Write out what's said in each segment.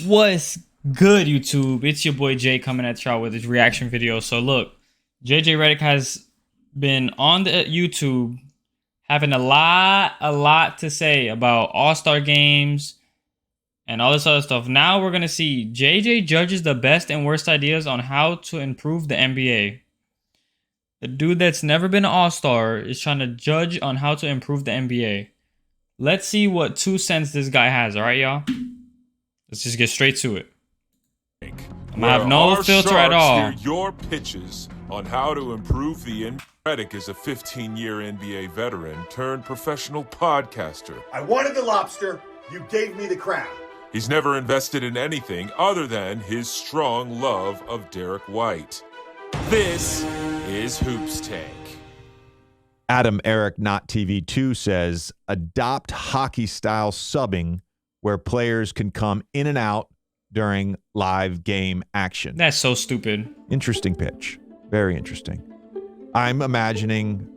What's good, YouTube? It's your boy Jay coming at y'all with his reaction video. So look, Reddick has been on the YouTube having a lot to say about All-Star games and all this other stuff. Now we're gonna see JJ judges the best and worst ideas on how to improve the NBA. The dude that's never been an All-Star is trying to judge on how to improve the NBA. Let's see what 2 cents this guy has, alright, y'all? Let's just get straight to it. I'm gonna have no filter at all. Hear your pitches on how to improve the NBA. Reddick is a 15-year NBA veteran turned professional podcaster. I wanted the lobster. You gave me the crab. He's never invested in anything other than his strong love of Derek White. This is Hoops Tank. Adam Eric Not TV2 says, adopt hockey-style subbing where players can come in and out during live game action. That's so stupid. Interesting pitch. Very interesting. I'm imagining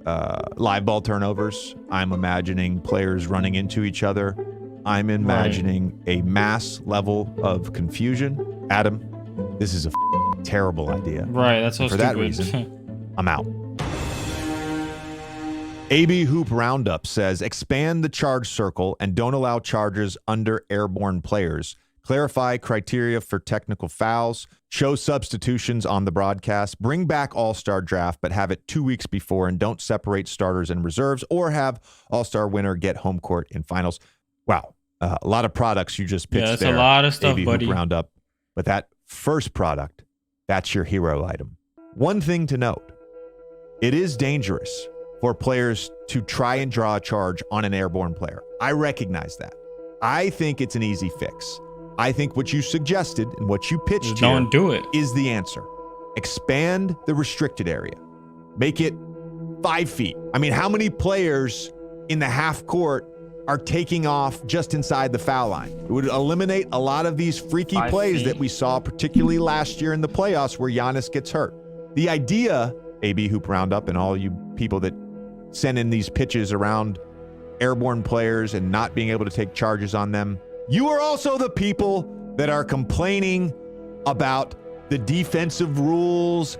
live ball turnovers. I'm imagining players running into each other. I'm imagining a mass level of confusion. Adam, this is a terrible idea. Right, that's so for stupid. that reason, I'm out. AB Hoop Roundup says, expand the charge circle and don't allow charges under airborne players. Clarify criteria for technical fouls. Show substitutions on the broadcast. Bring back All-Star draft, but have it 2 weeks before, and don't separate starters and reserves, or have All-Star winner get home court in finals. Wow. A lot of products you just pitched there. That's a lot of stuff, AB buddy. Hoop Roundup. But that first product, that's your hero item. One thing to note, it is dangerous for players to try and draw a charge on an airborne player. I recognize that. I think it's an easy fix. I think what you suggested and what you pitched here don't do it is the answer. Expand the restricted area. Make it 5 feet. I mean, how many players in the half court are taking off just inside the foul line? It would eliminate a lot of these freaky 5 plays feet. that we saw, particularly last year in the playoffs where Giannis gets hurt. The idea, AB Hoop Roundup and all you people that send in these pitches around airborne players and not being able to take charges on them, you are also the people that are complaining about the defensive rules.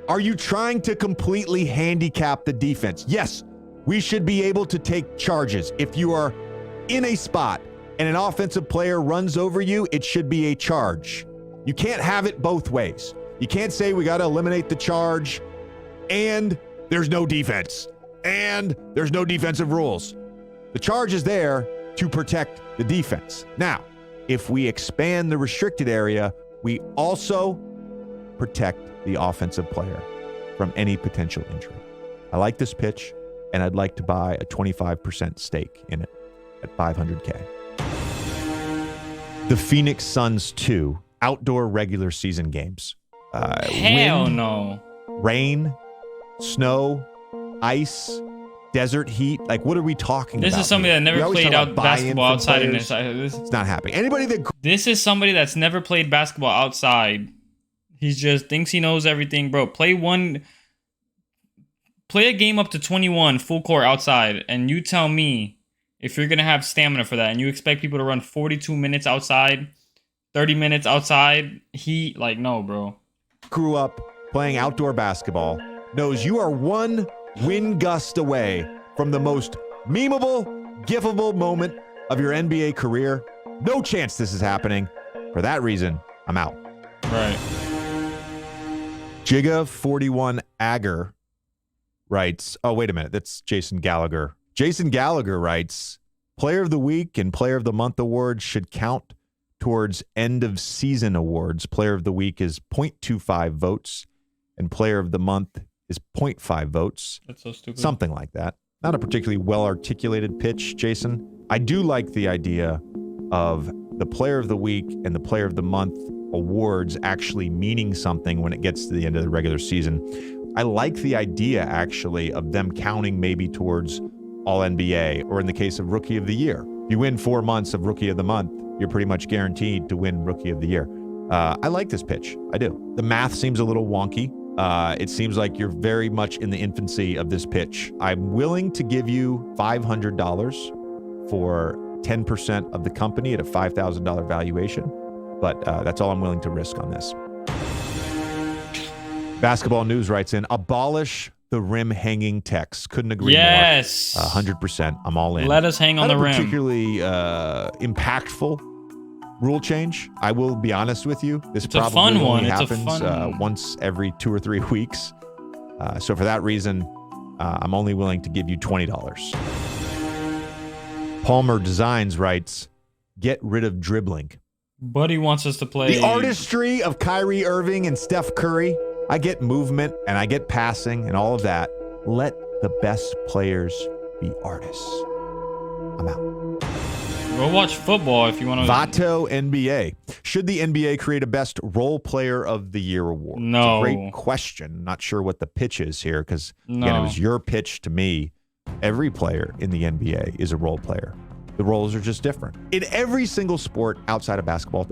Are you trying to completely handicap the defense? Yes, we should be able to take charges. If you are in a spot and an offensive player runs over you, it should be a charge. You can't have it both ways. You can't say we got to eliminate the charge and there's no defense and there's no defensive rules. The charge is there to protect the defense. Now, if we expand the restricted area, we also protect the offensive player from any potential injury. I like this pitch, and I'd like to buy a 25% stake in it at $500K. The Phoenix Suns 2 outdoor regular season games. Hell Wind, no. rain, snow, ice, desert heat. Like, what are we talking about? This is somebody that never played basketball outside in this. It's not happening. Anybody that This is somebody that's never played basketball outside. He just thinks he knows everything, bro. Play a game up to 21 full court outside, and you tell me if you're gonna have stamina for that, and you expect people to run 42 minutes outside, 30 minutes outside. No, bro. grew up playing outdoor basketball knows you are one wind gust away from the most memeable, gifable moment of your NBA career. No chance this is happening. For that reason, I'm out. Right. Jigga41 Agger writes, oh, wait a minute. That's Jason Gallagher. Jason Gallagher writes, Player of the Week and Player of the Month awards should count towards end of season awards. Player of the Week is 0.25 votes and Player of the Month is 0.5 votes. That's so stupid. Something like that. Not a particularly well-articulated pitch, Jason. I do like the idea of the Player of the Week and the Player of the Month awards actually meaning something when it gets to the end of the regular season. I like the idea, actually, of them counting maybe towards All-NBA, or in the case of Rookie of the Year. You win 4 months of Rookie of the Month, you're pretty much guaranteed to win Rookie of the Year. I like this pitch. I do. The math seems a little wonky. It seems like you're very much in the infancy of this pitch. I'm willing to give you $500 for 10% of the company at a $5,000 valuation. but that's all I'm willing to risk on this. Basketball News writes in, abolish the rim hanging text. Couldn't agree Yes. more. 100%. I'm all in. Let us hang on Not the a rim. particularly impactful rule change. I will be honest with you. This It's a probably fun only one. It's a happens fun one. once every 2 or 3 weeks. So for that reason, I'm only willing to give you $20. Palmer Designs writes, get rid of dribbling. Buddy wants us to play. The artistry of Kyrie Irving and Steph Curry. I get movement and I get passing and all of that. Let the best players be artists. I'm out. Go watch football if you want to. Vato NBA. Should the NBA create a best role player of the year award? No. It's a great question. Not sure what the pitch is here because, again, No. it was your pitch to me. Every player in the NBA is a role player. The roles are just different. In every single sport outside of basketball,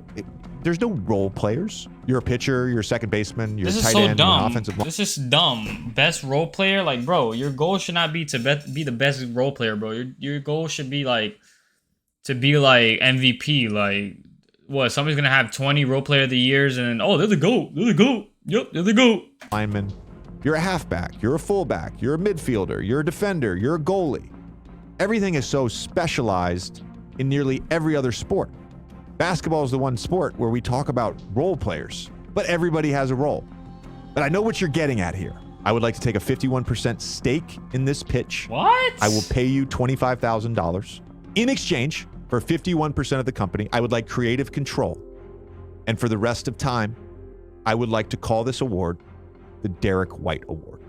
there's no role players. You're a pitcher, you're a second baseman, you're This a is tight so end, you're an dumb. offensive line. This is dumb. Best role player, like, bro, your goal should not be to be the best role player, bro. Your goal should be like to be like MVP. Like, what? Somebody's gonna have 20 role player of the years, and they're the GOAT. They're the GOAT. Yep, they're the GOAT. Lineman. You're a halfback, you're a fullback, you're a midfielder, you're a defender, you're a goalie. Everything is so specialized in nearly every other sport. Basketball is the one sport where we talk about role players, but everybody has a role. But I know what you're getting at here. I would like to take a 51% stake in this pitch. What? I will pay you $25,000. In exchange for 51% of the company, I would like creative control. And for the rest of time, I would like to call this award the Derek White Award.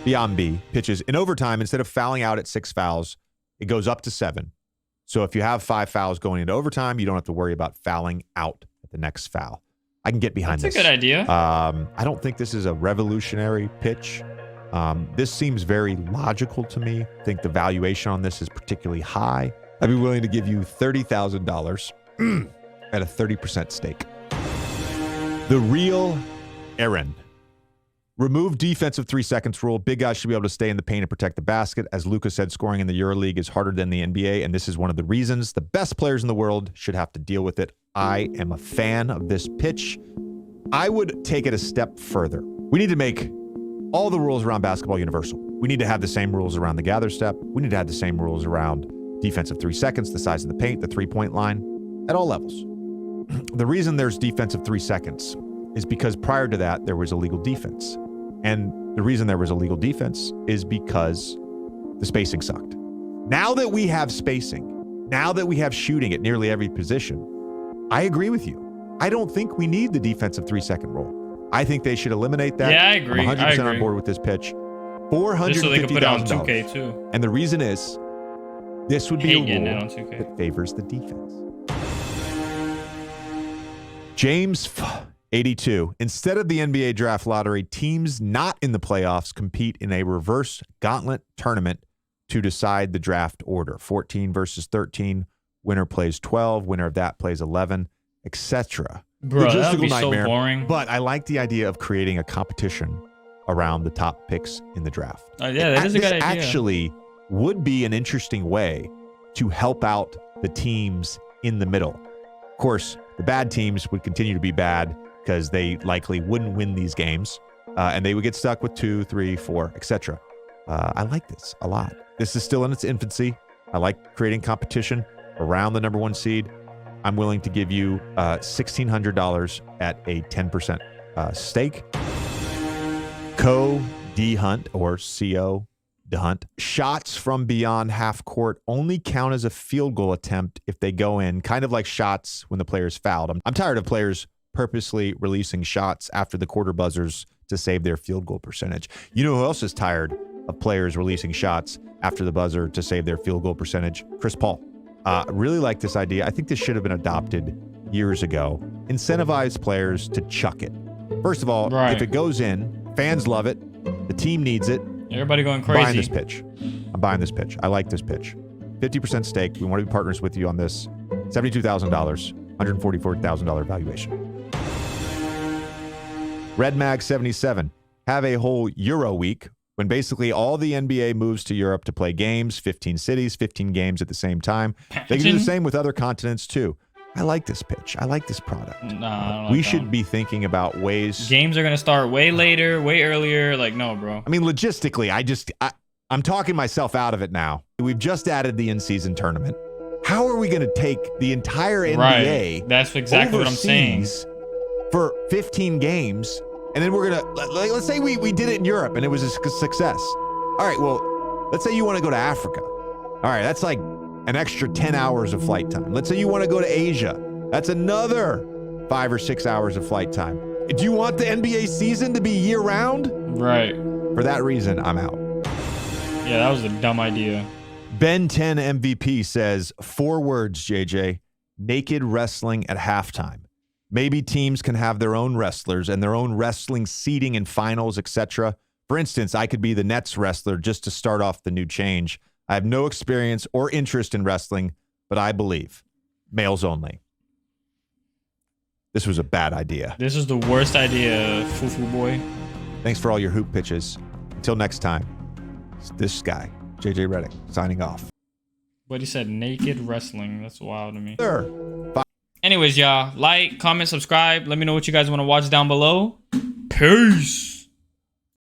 Beyond B pitches in overtime. Instead of fouling out at 6 fouls, it goes up to 7. So if you have 5 fouls going into overtime, you don't have to worry about fouling out at the next foul. I can get behind That's this. a good idea. I don't think this is a revolutionary pitch. This seems very logical to me. I think the valuation on this is particularly high. I'd be willing to give you $30,000 at a 30% stake. The real Aaron. Remove defensive 3 seconds rule. Big guys should be able to stay in the paint and protect the basket. As Luka said, scoring in the EuroLeague is harder than the NBA, and this is one of the reasons the best players in the world should have to deal with it. I am a fan of this pitch. I would take it a step further. We need to make all the rules around basketball universal. We need to have the same rules around the gather step. We need to have the same rules around defensive 3 seconds, the size of the paint, the three-point line, at all levels. The reason there's defensive 3 seconds is because prior to that, there was illegal defense. And the reason there was illegal defense is because the spacing sucked. Now that we have spacing, now that we have shooting at nearly every position, I agree with you. I don't think we need the defensive 3 second rule. I think they should eliminate that. Yeah, I agree. I'm 100% I agree. on board with this pitch. Just so they can put it on $450,000. 2K too. And the reason is, this would be Hate getting a it on rule 2K. that favors the defense. James 82. Instead of the NBA draft lottery, teams not in the playoffs compete in a reverse gauntlet tournament to decide the draft order. 14 versus 13. Winner plays 12. Winner of that plays 11, etc. Bro, that would be so boring. But I like the idea of creating a competition around the top picks in the draft. Yeah, that is a good idea. Actually would be an interesting way to help out the teams in the middle. Of course, the bad teams would continue to be bad because they likely wouldn't win these games, and they would get stuck with 2, 3, 4, etc. I like this a lot. This is still in its infancy. I like creating competition around the number 1 seed. I'm willing to give you $1,600 at a 10% stake. Co D Hunt or CO D Hunt. Shots from beyond half court only count as a field goal attempt if they go in, kind of like shots when the player's fouled. I'm tired of players purposely releasing shots after the quarter buzzers to save their field goal percentage. You know who else is tired of players releasing shots after the buzzer to save their field goal percentage? Chris Paul. Really like this idea. I think this should have been adopted years ago. Incentivize players to chuck it. First of all, if it goes in, fans love it. The team needs it. Everybody going I'm crazy. buying this pitch. I'm buying this pitch. I like this pitch. 50% stake. We want to be partners with you on this. $72,000, $144,000 valuation. Red Mag 77. Have a whole Euro week when basically all the NBA moves to Europe to play games, 15 cities, 15 games at the same time. They can do the same with other continents too. I like this pitch. I like this product. Nah, I don't like We that should one. be thinking about ways. Games are gonna start way later, way earlier. Like, no, bro. I mean, logistically, I'm talking myself out of it now. We've just added the in-season tournament. How are we going to take the entire NBA? Right. That's exactly what I'm saying. overseas for 15 games, and then we're gonna let's say we did it in Europe and it was a success. All right, well, let's say you want to go to Africa. All right, that's like an extra 10 hours of flight time. Let's say you want to go to Asia. That's another 5 or 6 hours of flight time. Do you want the NBA season to be year-round? Right. For that reason, I'm out. Yeah, that was a dumb idea. Ben 10 MVP says 4 words, JJ. Naked wrestling at halftime. Maybe teams can have their own wrestlers and their own wrestling seating and finals, etc. For instance, I could be the Nets wrestler just to start off the new change. I have no experience or interest in wrestling, but I believe. Males only. This was a bad idea. This is the worst idea, Fufu boy. Thanks for all your hoop pitches. Until next time, it's this guy, JJ Reddick, signing off. But he said naked wrestling. That's wild to me. Sir. Anyways, y'all, like, comment, subscribe. Let me know what you guys want to watch down below. Peace.